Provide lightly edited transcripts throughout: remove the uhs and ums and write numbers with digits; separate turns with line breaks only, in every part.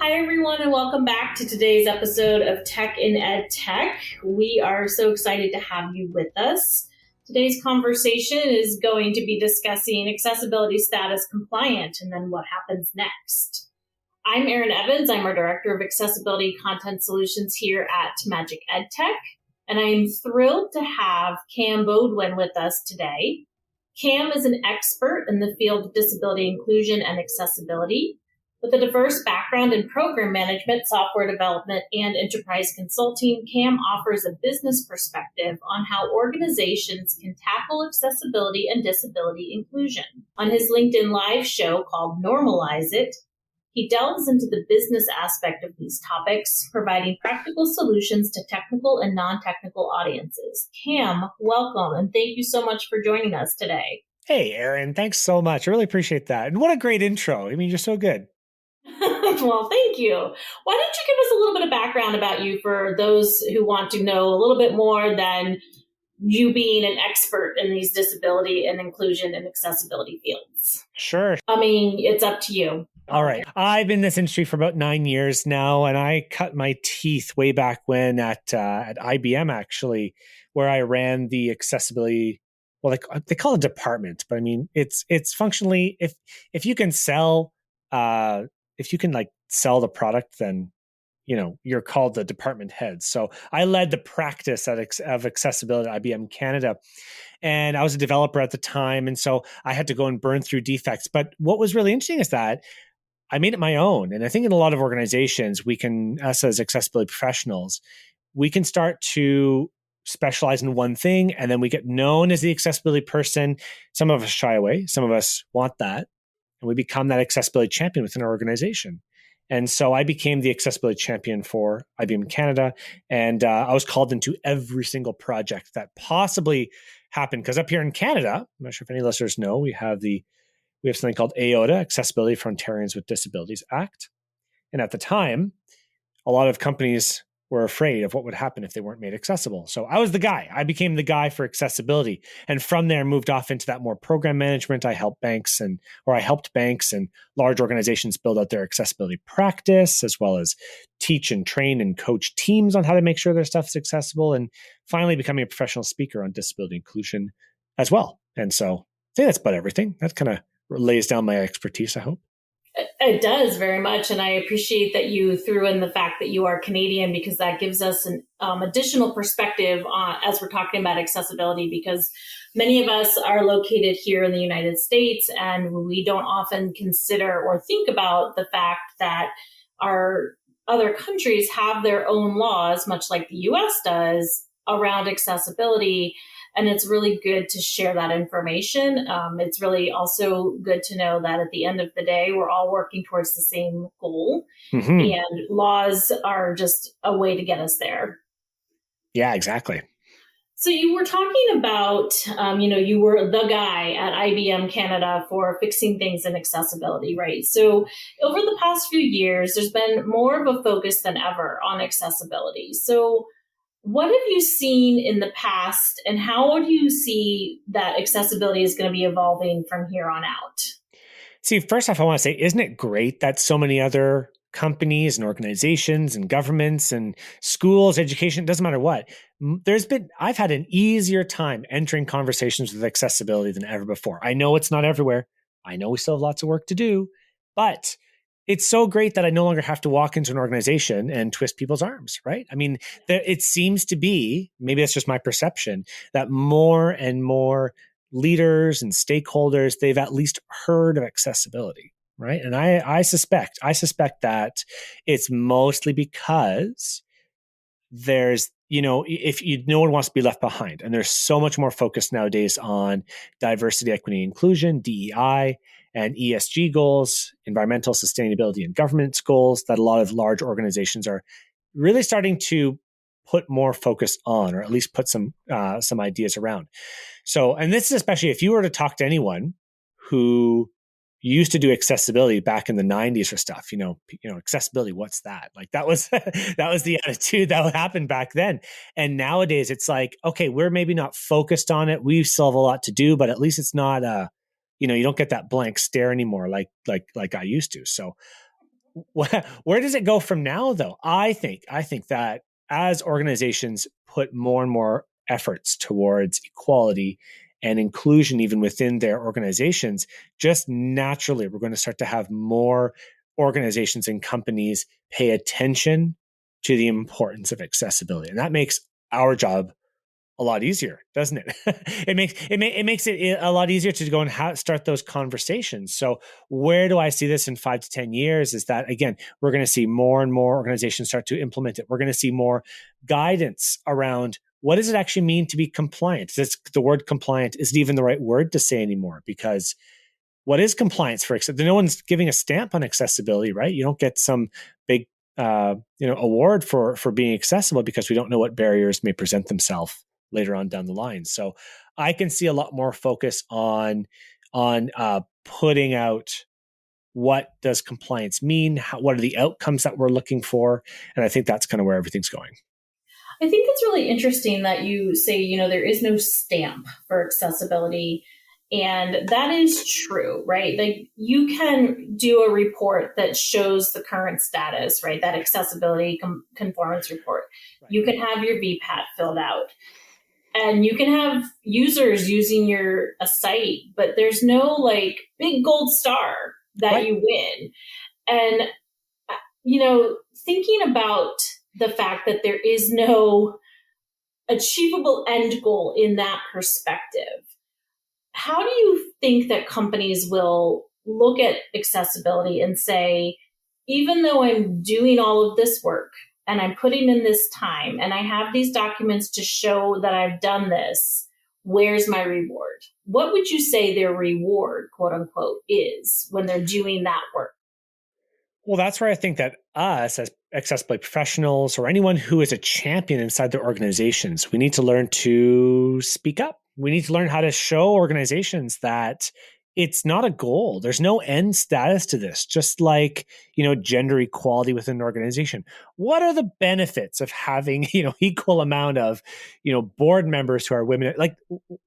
Hi, everyone, and welcome back to today's episode of Tech in Ed Tech. We are so excited to have you with us. Today's conversation is going to be discussing accessibility status compliant and then what happens next. I'm Erin Evans. I'm our Director of Accessibility Content Solutions here at Magic Ed Tech, and I am thrilled to have Cam Beaudoin with us today. Cam is an expert in the field of disability inclusion and accessibility. With a diverse background in program management, software development, and enterprise consulting, Cam offers a business perspective on how organizations can tackle accessibility and disability inclusion. On his LinkedIn Live show called Normalize It, he delves into the business aspect of these topics, providing practical solutions to technical and non-technical audiences. Cam, welcome, and thank you so much for joining us today.
Hey, Erin, thanks so much. I really appreciate that. And what a great intro. I mean, you're so good.
Well, thank you. Why don't you give us a little bit of background about you for those who want to know a little bit more than you being an expert in these disability and inclusion and accessibility fields?
Sure.
I mean, it's up to you.
All right. I've been in this industry for about 9 years now, and I cut my teeth way back when at IBM, actually, where I ran the accessibility. Well, they call it department, but I mean, it's functionally if you can sell sell the product, then you're called the department head. So I led the practice of accessibility at IBM Canada, and I was a developer at the time, and so I had to go and burn through defects. But what was really interesting is that I made it my own, and I think in a lot of organizations, us as accessibility professionals, we can start to specialize in one thing, and then we get known as the accessibility person. Some of us shy away, some of us want that, and we become that accessibility champion within our organization. And so I became the accessibility champion for IBM Canada, and I was called into every single project that possibly happened. Because up here in Canada, I'm not sure if any listeners know, we have something called AOTA, Accessibility for Ontarians with Disabilities Act. And at the time, a lot of companies were afraid of what would happen if they weren't made accessible. So I was the guy. I became the guy for accessibility. And from there, moved off into that more program management. I helped banks and large organizations build out their accessibility practice, as well as teach and train and coach teams on how to make sure their stuff is accessible, and finally becoming a professional speaker on disability inclusion as well. And so I think that's about everything. That kind of lays down my expertise, I hope.
It does very much. And I appreciate that you threw in the fact that you are Canadian, because that gives us an additional perspective as we're talking about accessibility, because many of us are located here in the United States, and we don't often consider or think about the fact that our other countries have their own laws, much like the US does, around accessibility. And it's really good to share that information. It's really also good to know that at the end of the day, we're all working towards the same goal. Mm-hmm. And laws are just a way to get us there.
Yeah, exactly.
So you were talking about, you were the guy at IBM Canada for fixing things in accessibility, right? So over the past few years, there's been more of a focus than ever on accessibility. So what have you seen in the past, and how do you see that accessibility is going to be evolving from here on out?
See, first off, I want to say, isn't it great that so many other companies and organizations and governments and schools, education, it doesn't matter what, I've had an easier time entering conversations with accessibility than ever before. I know it's not everywhere. I know we still have lots of work to do, but it's so great that I no longer have to walk into an organization and twist people's arms, right? I mean, it seems to be, maybe that's just my perception, that more and more leaders and stakeholders, they've at least heard of accessibility, right? And I suspect that it's mostly because there's, no one wants to be left behind. And there's so much more focus nowadays on diversity, equity, inclusion, DEI, and ESG goals, environmental sustainability and governance goals, that a lot of large organizations are really starting to put more focus on, or at least put some ideas around. So, and this is especially if you were to talk to anyone who used to do accessibility back in the 90s or stuff, accessibility, what's that? Like that was the attitude that happened back then. And nowadays it's like, okay, we're maybe not focused on it. We still have a lot to do, but at least it's not you don't get that blank stare anymore like I used to. So where does it go from now, though? I think that as organizations put more and more efforts towards equality and inclusion, even within their organizations, just naturally, we're going to start to have more organizations and companies pay attention to the importance of accessibility, and that makes our job a lot easier, doesn't it? It makes it a lot easier to go and start those conversations. So where do I see this in 5 to 10 years? Is that, again, we're going to see more and more organizations start to implement it. We're going to see more guidance around what does it actually mean to be compliant. The word compliant isn't even the right word to say anymore, because what is compliance for accessibility? No one's giving a stamp on accessibility, right? You don't get some big award for being accessible, because we don't know what barriers may present themselves later on down the line. So I can see a lot more focus on putting out what does compliance mean, what are the outcomes that we're looking for, and I think that's kind of where everything's going.
I think it's really interesting that you say, there is no stamp for accessibility. And that is true, right? Like, you can do a report that shows the current status, right? That accessibility conformance report.
Right.
You can have your VPAT filled out, and you can have users using a site, but there's no like big gold star that
Right.
you win. And, thinking about the fact that there is no achievable end goal in that perspective, how do you think that companies will look at accessibility and say, even though I'm doing all of this work and I'm putting in this time and I have these documents to show that I've done this, where's my reward? What would you say their reward, quote unquote, is when they're doing that work?
Well, that's where I think that us as accessibility professionals, or anyone who is a champion inside their organizations, we need to learn to speak up. We need to learn how to show organizations that it's not a goal. There's no end status to this. Just like, gender equality within an organization. What are the benefits of having, equal amount of, board members who are women? Like,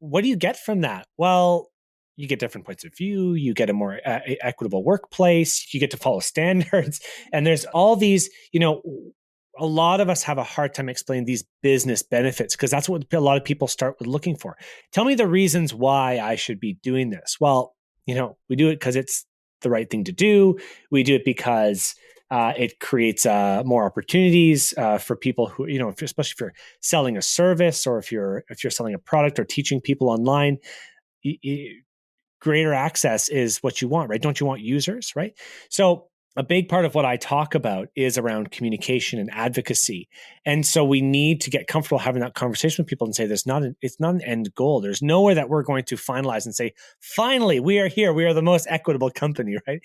what do you get from that? Well, you get different points of view, you get a more equitable workplace, you get to follow standards. And there's all these, a lot of us have a hard time explaining these business benefits, because that's what a lot of people start with looking for. Tell me the reasons why I should be doing this. Well, we do it because it's the right thing to do. We do it because it creates more opportunities for people who, especially if you're selling a service, or if you're selling a product or teaching people online. Greater access is what you want, right? Don't you want users, right? So a big part of what I talk about is around communication and advocacy. And so we need to get comfortable having that conversation with people and say, it's not an end goal. There's nowhere that we're going to finalize and say, finally, we are here. We are the most equitable company, right?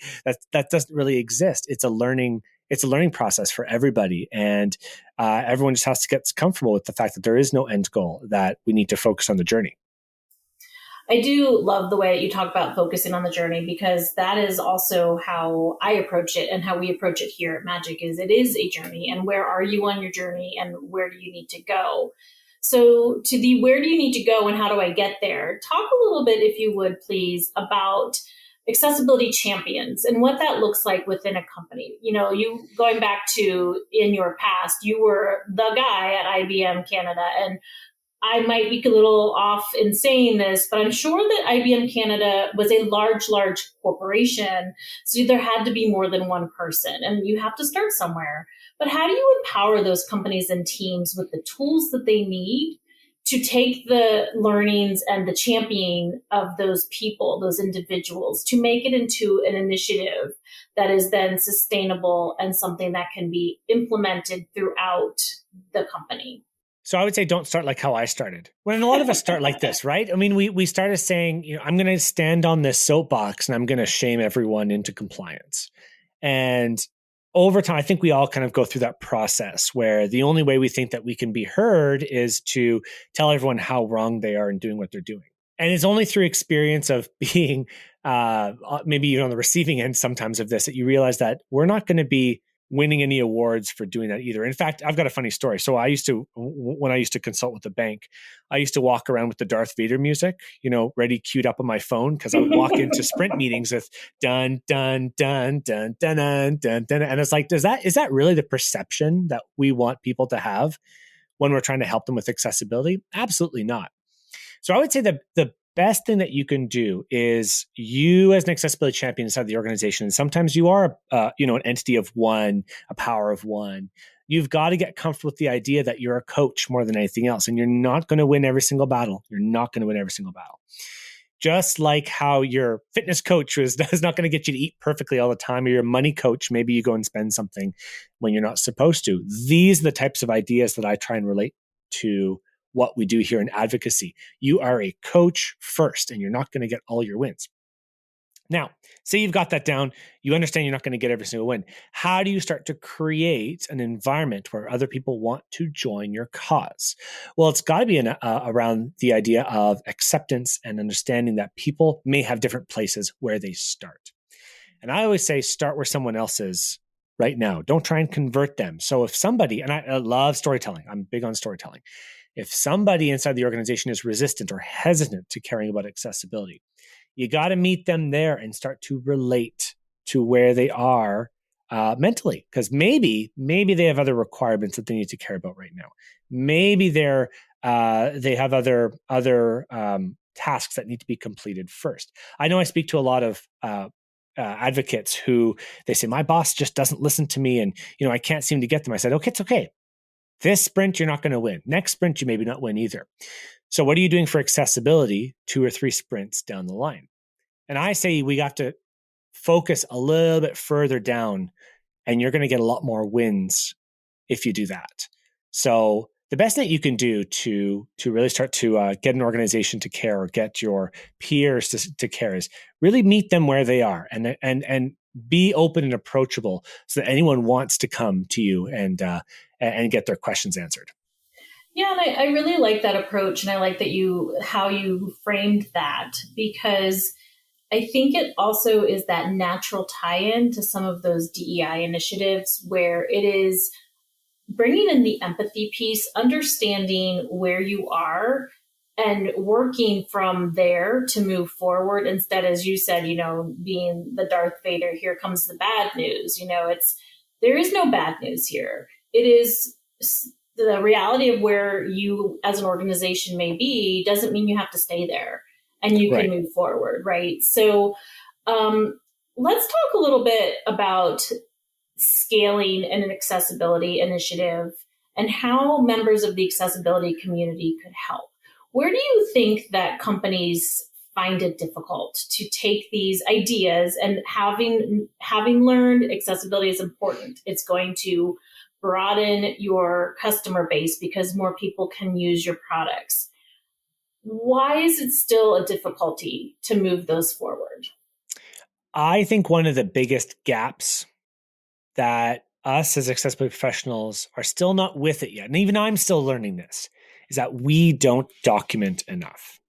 That doesn't really exist. It's a learning process for everybody. And everyone just has to get comfortable with the fact that there is no end goal, that we need to focus on the journey.
I do love the way that you talk about focusing on the journey, because that is also how I approach it, and how we approach it here at Magic. It is a journey, and where are you on your journey, and where do you need to go? So to the where do you need to go and how do I get there, talk a little bit, if you would please, about accessibility champions and what that looks like within a company. You going back to in your past, you were the guy at IBM Canada, and I might be a little off in saying this, but I'm sure that IBM Canada was a large corporation. So there had to be more than one person, and you have to start somewhere. But how do you empower those companies and teams with the tools that they need to take the learnings and the championing of those people, those individuals, to make it into an initiative that is then sustainable and something that can be implemented throughout the company?
So I would say don't start like how I started. When a lot of us start like this, right? I mean, we started saying, I'm going to stand on this soapbox and I'm going to shame everyone into compliance. And over time, I think we all kind of go through that process where the only way we think that we can be heard is to tell everyone how wrong they are in doing what they're doing. And it's only through experience of being maybe even on the receiving end sometimes of this that you realize that we're not going to be winning any awards for doing that either. In fact, I've got a funny story. So when I used to consult with the bank, I used to walk around with the Darth Vader music, ready queued up on my phone, because I would walk into sprint meetings with dun, dun, dun, dun, dun, dun, dun, dun. And it's like, is that really the perception that we want people to have when we're trying to help them with accessibility? Absolutely not. So I would say that the best thing that you can do is, you as an accessibility champion inside the organization, and sometimes you are, an entity of one, a power of one. You've got to get comfortable with the idea that you're a coach more than anything else, and you're not going to win every single battle. You're not going to win every single battle. Just like how your fitness coach is not going to get you to eat perfectly all the time, or your money coach, maybe you go and spend something when you're not supposed to. These are the types of ideas that I try and relate to what we do here in advocacy. You are a coach first, and you're not going to get all your wins. Now, say you've got that down, you understand you're not going to get every single win. How do you start to create an environment where other people want to join your cause? Well, it's got to be around the idea of acceptance and understanding that people may have different places where they start. And I always say, start where someone else is right now. Don't try and convert them. So if somebody, and I love storytelling, I'm big on storytelling. If somebody inside the organization is resistant or hesitant to caring about accessibility, you got to meet them there and start to relate to where they are mentally, because maybe they have other requirements that they need to care about right now. Maybe they have other tasks that need to be completed first. I know I speak to a lot of advocates who they say, my boss just doesn't listen to me, and I can't seem to get them. I said, okay, it's okay. This sprint, you're not going to win. Next sprint, you maybe not win either. So what are you doing for accessibility 2 or 3 sprints down the line? And I say we have to focus a little bit further down, and you're going to get a lot more wins if you do that. So the best thing that you can do to really start to get an organization to care, or get your peers to care, is really meet them where they are, and be open and approachable, so that anyone wants to come to you and get their questions answered.
Yeah, and I really like that approach, and I like that how you framed that, because I think it also is that natural tie-in to some of those DEI initiatives, where it is bringing in the empathy piece, understanding where you are, and working from there to move forward, instead, as you said, being the Darth Vader, here comes the bad news. There is no bad news here. It is the reality of where you as an organization may be, doesn't mean you have to stay there, and you can move forward, right? So let's talk a little bit about scaling an accessibility initiative and how members of the accessibility community could help. Where do you think that companies find it difficult to take these ideas, and having learned accessibility is important, it's going to broaden your customer base because more people can use your products. Why is it still a difficulty to move those forward?
I think one of the biggest gaps that us as accessibility professionals are still not with it yet, and even I'm still learning this, is that we don't document enough.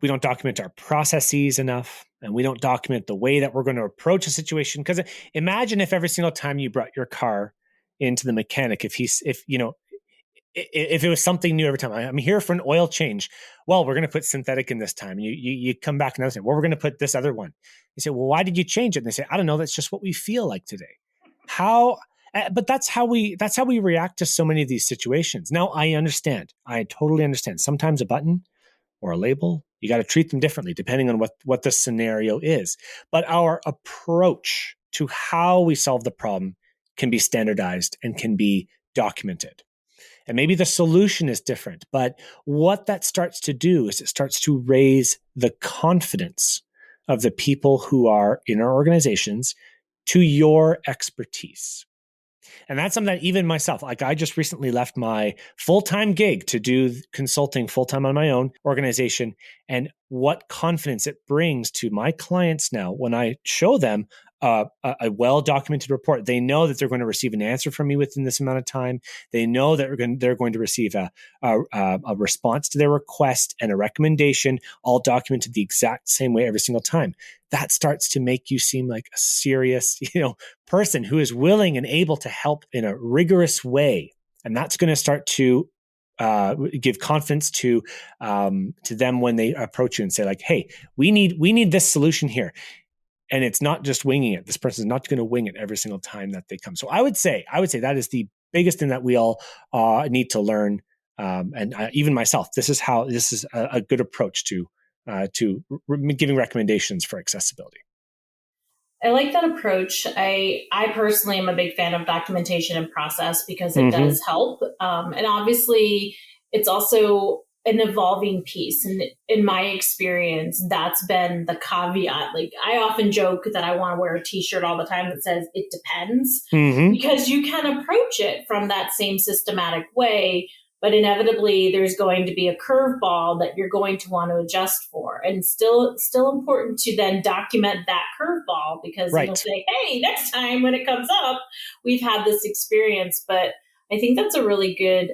We don't document our processes enough, and we don't document the way that we're going to approach a situation. Because imagine if every single time you brought your car into the mechanic, if it was something new every time. I'm here for an oil change. Well, we're going to put synthetic in this time. You come back another time. Well, we're going to put this other one. You say, well, why did you change it? And they say, I don't know. That's just what we feel like today. But that's how we react to so many of these situations. Now, I understand. I totally understand. Sometimes a button or a label, you got to treat them differently depending on what the scenario is. But our approach to how we solve the problem can be standardized and can be documented. And maybe the solution is different, but what that starts to do is it starts to raise the confidence of the people who are in our organizations to your expertise. And that's something that even myself, like I just recently left my full-time gig to do consulting full-time on my own organization. And what confidence it brings to my clients now when I show them a well-documented report. They know that they're going to receive an answer from me within this amount of time. They know that they're going to receive a response to their request and a recommendation, all documented the exact same way every single time. That starts to make you seem like a serious, person who is willing and able to help in a rigorous way. And that's going to start to give confidence to them when they approach you and say, like, hey, we need this solution here. And it's not just winging it. This person is not going to wing it every single time that they come. So I would say that is the biggest thing that we all need to learn. And even myself, this is a good approach to giving recommendations for accessibility.
I like that approach. I personally am a big fan of documentation and process because it does help. And obviously, it's also an evolving piece. And in my experience, that's been the caveat. Like, I often joke that I want to wear a t-shirt all the time that says it depends, because you can approach it from that same systematic way, but inevitably there's going to be a curveball that you're going to want to adjust for. And still important to then document that curveball, because you'll say, hey, next time when it comes up, we've had this experience. But I think that's a really good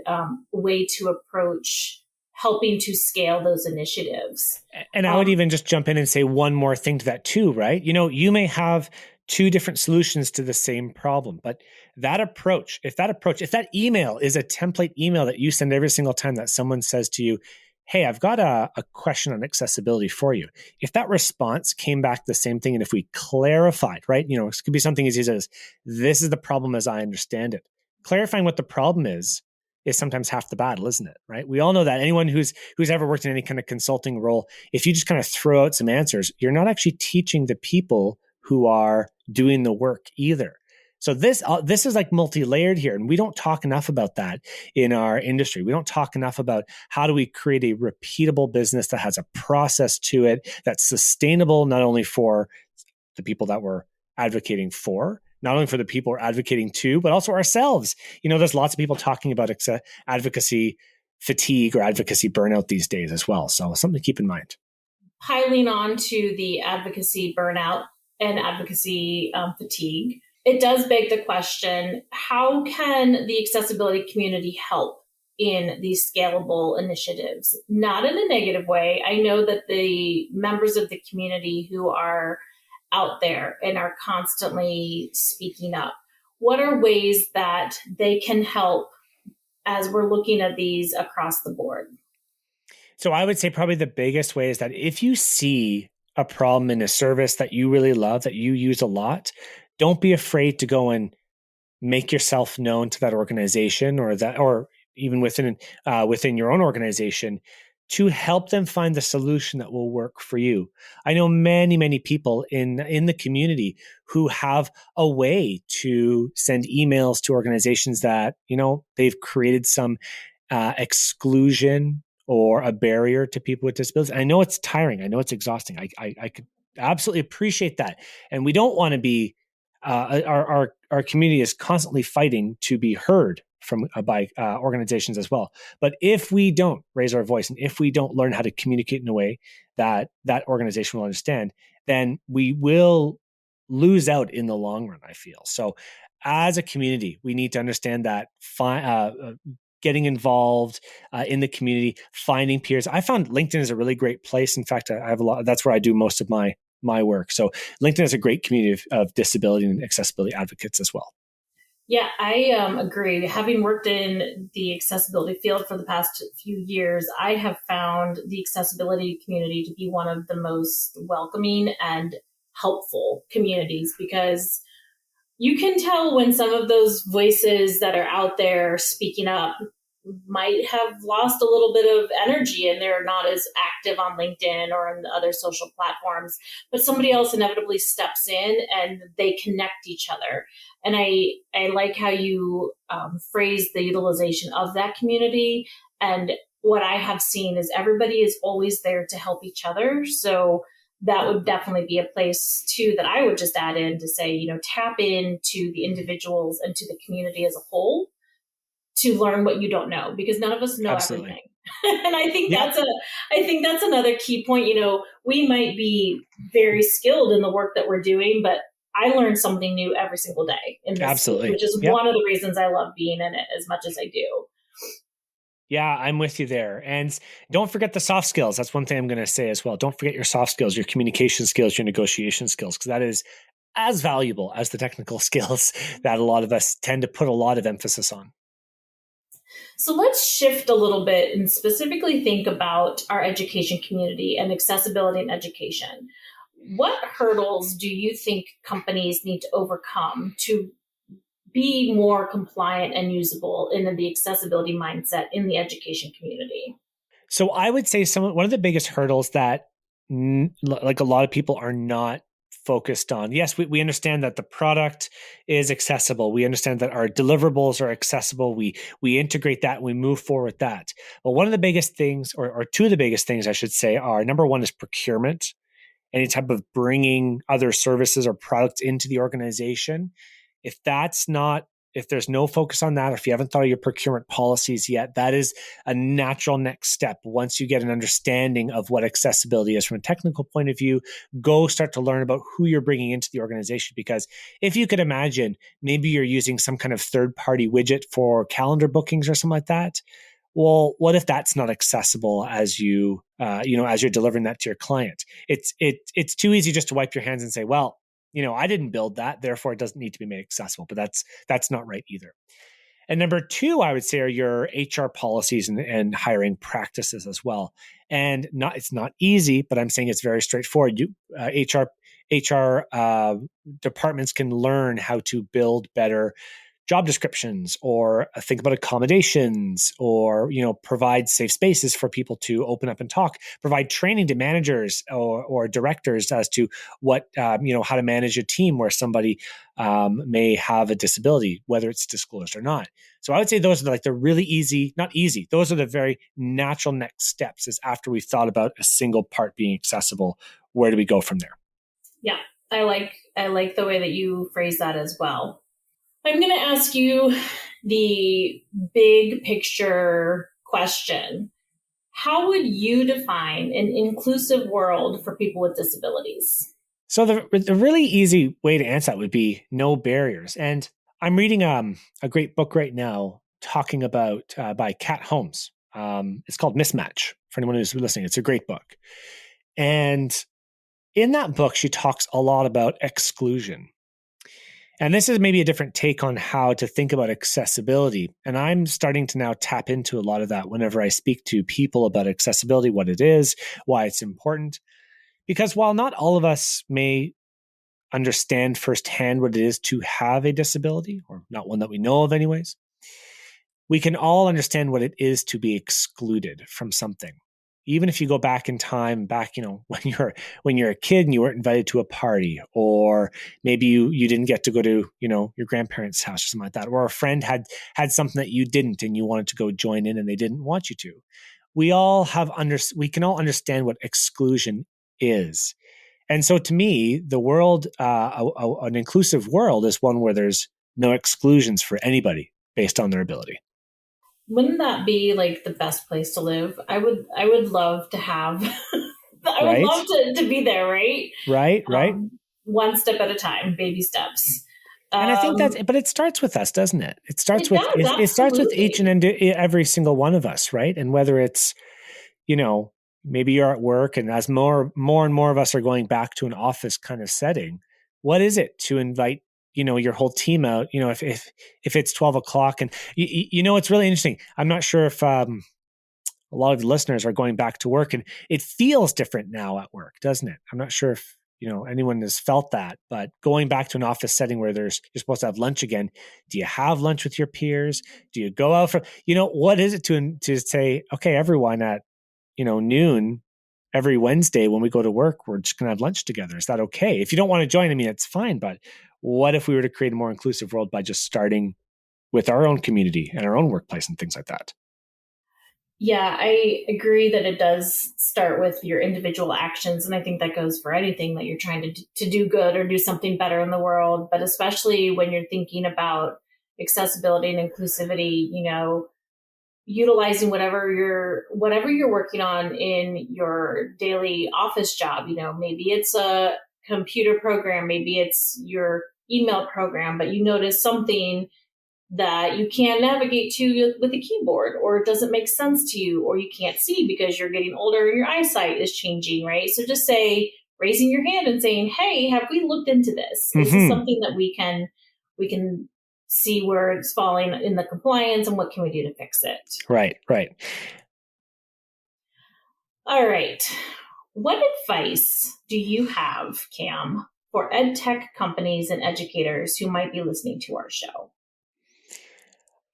way to approach helping to scale those initiatives.
And I would even just jump in and say one more thing to that too, right? You may have two different solutions to the same problem, but if that email is a template email that you send every single time that someone says to you, hey, I've got a question on accessibility for you. If that response came back the same thing, and if we clarified, right? It could be something as easy as, this is the problem as I understand it. Clarifying what the problem is sometimes half the battle, isn't it? Right? We all know that. Anyone who's ever worked in any kind of consulting role, if you just kind of throw out some answers, you're not actually teaching the people who are doing the work either. So this is like multi-layered here, and we don't talk enough about that in our industry. We don't talk enough about how do we create a repeatable business that has a process to it, that's sustainable not only for the people that we're advocating for, not only for the people we're advocating to, but also ourselves. There's lots of people talking about advocacy fatigue or advocacy burnout these days as well. So something to keep in mind.
Piling on to the advocacy burnout and advocacy fatigue, it does beg the question, how can the accessibility community help in these scalable initiatives? Not in a negative way. I know that the members of the community who are out there and are constantly speaking up, what are ways that they can help as we're looking at these across the board?
So I would say probably the biggest way is that if you see a problem in a service that you really love, that you use a lot, don't be afraid to go and make yourself known to that organization, or even within your own organization, to help them find the solution that will work for you. I know many, many people in the community who have a way to send emails to organizations that, they've created some exclusion or a barrier to people with disabilities. I know it's tiring. I know it's exhausting. I could absolutely appreciate that. And we don't want to be, our community is constantly fighting to be heard by organizations as well. But if we don't raise our voice, and if we don't learn how to communicate in a way that that organization will understand, then we will lose out in the long run, I feel. So as a community, we need to understand that getting involved in the community, finding peers. I found LinkedIn is a really great place. In fact, I have a lot. That's where I do most of my work. So LinkedIn is a great community of disability and accessibility advocates as well.
Yeah, I agree. Having worked in the accessibility field for the past few years, I have found the accessibility community to be one of the most welcoming and helpful communities, because you can tell when some of those voices that are out there speaking up might have lost a little bit of energy and they're not as active on LinkedIn or on other social platforms, but somebody else inevitably steps in and they connect each other. And I like how you phrase the utilization of that community. And what I have seen is everybody is always there to help each other. So that would definitely be a place too that I would just add in to say, tap into the individuals and to the community as a whole to learn what you don't know, because none of us know everything. And I think that's another key point. We might be very skilled in the work that we're doing, but I learn something new every single day in this space,
Absolutely.
which is
Yep.
one of the reasons I love being in it as much as I do.
Yeah, I'm with you there. And don't forget the soft skills. That's one thing I'm going to say as well. Don't forget your soft skills, your communication skills, your negotiation skills, because that is as valuable as the technical skills that a lot of us tend to put a lot of emphasis on.
So let's shift a little bit and specifically think about our education community and accessibility in education. What hurdles do you think companies need to overcome to be more compliant and usable in the accessibility mindset in the education community?
So I would say one of the biggest hurdles that like a lot of people are not focused on. Yes, we understand that the product is accessible. We understand that our deliverables are accessible. We integrate that and we move forward with that. But one of the biggest things, or two of the biggest things I should say, are number one is procurement. Any type of bringing other services or products into the organization. If that's not, if there's no focus on that, or if you haven't thought of your procurement policies yet, that is a natural next step. Once you get an understanding of what accessibility is from a technical point of view, go start to learn about who you're bringing into the organization. Because if you could imagine, maybe you're using some kind of third party widget for calendar bookings or something like that. Well, what if that's not accessible as as you're delivering that to your client? It's too easy just to wipe your hands and say, well, I didn't build that, therefore it doesn't need to be made accessible. But that's not right either. And number two, I would say, are your HR policies and hiring practices as well. And it's not easy, but I'm saying it's very straightforward. HR departments can learn how to build better job descriptions, or think about accommodations, or provide safe spaces for people to open up and talk, provide training to managers or directors as to what how to manage a team where somebody may have a disability, whether it's disclosed or not. So I would say those are like the really easy, not easy, those are the very natural next steps. Is after we've thought about a single part being accessible, where do we go from there?
Yeah, I like the way that you phrase that as well. I'm going to ask you the big picture question. How would you define an inclusive world for people with disabilities?
So the really easy way to answer that would be no barriers. And I'm reading a great book right now talking about by Kat Holmes. It's called Mismatch. For anyone who's listening, it's a great book. And in that book, she talks a lot about exclusion. And this is maybe a different take on how to think about accessibility. And I'm starting to now tap into a lot of that whenever I speak to people about accessibility, what it is, why it's important. Because while not all of us may understand firsthand what it is to have a disability, or not one that we know of, anyways, we can all understand what it is to be excluded from something. Even if you go back in time, when you're a kid and you weren't invited to a party, or maybe you didn't get to go to your grandparents' house or something like that, or a friend had something that you didn't and you wanted to go join in and they didn't want you to. We can all understand what exclusion is. And so to me, the world, an inclusive world, is one where there's no exclusions for anybody based on their ability.
Wouldn't that be like the best place to live? I would love to have I would
Right?
love to be there, right?
Right.
One step at a time, baby steps.
And I think
Um,
but it starts with us, doesn't it?
it does,
It starts with each
absolutely.
and every single one of us, right? And whether it's, you know, maybe you're at work, and as more and more of us are going back to an office kind of setting, what is it to invite, your whole team out, if it's 12 o'clock, and it's really interesting. I'm not sure if, a lot of the listeners are going back to work, and it feels different now at work, doesn't it? I'm not sure if anyone has felt that, but going back to an office setting where you're supposed to have lunch again. Do you have lunch with your peers? Do you go out for what is it to say, okay, everyone, at noon every Wednesday when we go to work, we're just gonna have lunch together? Is that okay? If you don't want to join, I mean, it's fine, but what if we were to create a more inclusive world by just starting with our own community and our own workplace and things like that?
Yeah, I agree that it does start with your individual actions. And I think that goes for anything that you're trying to do good or do something better in the world. But especially when you're thinking about accessibility and inclusivity, utilizing whatever you're working on in your daily office job. Maybe it's a computer program, maybe it's your email program, but you notice something that you can't navigate to with a keyboard, or it doesn't make sense to you, or you can't see because you're getting older and your eyesight is changing, right? So just raising your hand and saying, hey, have we looked into this? Is this something that we can see where it's falling in the compliance, and what can we do to fix it?
Right.
All right. What advice do you have, Cam, for ed tech companies and educators who might be listening to our show?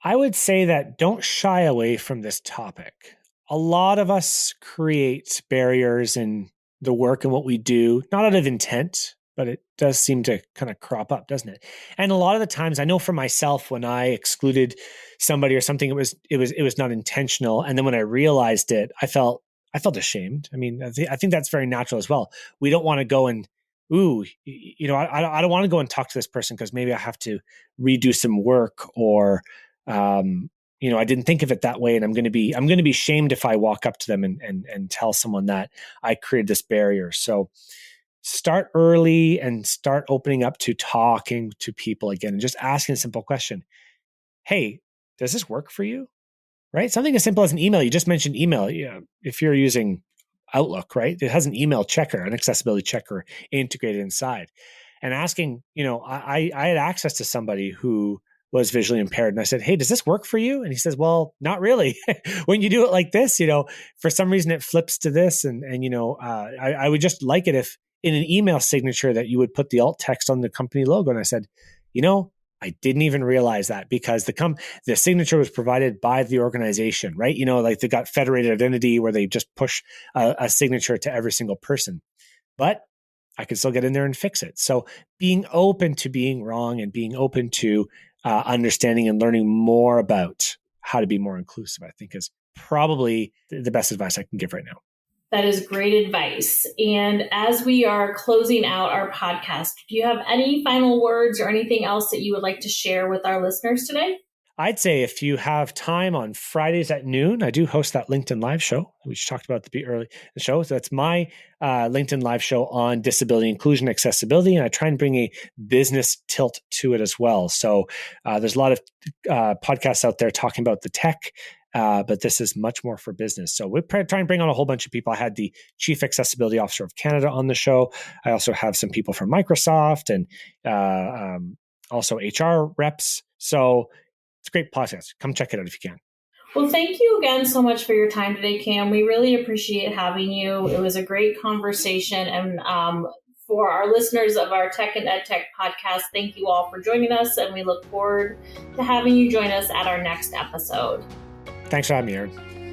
I would say that don't shy away from this topic. A lot of us create barriers in the work and what we do, not out of intent, but it does seem to kind of crop up, doesn't it? And a lot of the times, I know for myself, when I excluded somebody or something, it was not intentional. And then when I realized it, I felt ashamed. I mean, I think that's very natural as well. We don't want to go and, I don't want to go and talk to this person because maybe I have to redo some work, or I didn't think of it that way, and I'm going to be shamed if I walk up to them and tell someone that I created this barrier. So start early and start opening up to talking to people again, and just asking a simple question. Hey, does this work for you? Right? Something as simple as an email. You just mentioned email. Yeah, if you're using Outlook, right? It has an email checker, an accessibility checker integrated inside. And asking, I had access to somebody who was visually impaired. And I said, hey, does this work for you? And he says, well, not really. When you do it like this, for some reason it flips to this. And I would just like it if in an email signature that you would put the alt text on the company logo. And I said, I didn't even realize that, because the signature was provided by the organization, right? Like they got federated identity where they just push a signature to every single person. But I could still get in there and fix it. So being open to being wrong, and being open to understanding and learning more about how to be more inclusive, I think is probably the best advice I can give right now.
That is great advice. And as we are closing out our podcast, do you have any final words or anything else that you would like to share with our listeners today?
I'd say if you have time on Fridays at noon, I do host that LinkedIn Live show. We just talked about the show. So that's my LinkedIn Live show on disability inclusion, accessibility, and I try and bring a business tilt to it as well. So there's a lot of podcasts out there talking about the tech, but this is much more for business. So we try and bring on a whole bunch of people. I had the Chief Accessibility Officer of Canada on the show. I also have some people from Microsoft and also HR reps. So it's a great podcast. Come check it out if you can.
Well, thank you again so much for your time today, Cam. We really appreciate having you. It was a great conversation. And for our listeners of our Tech and EdTech podcast, thank you all for joining us. And we look forward to having you join us at our next episode.
Thanks for having me, Erin.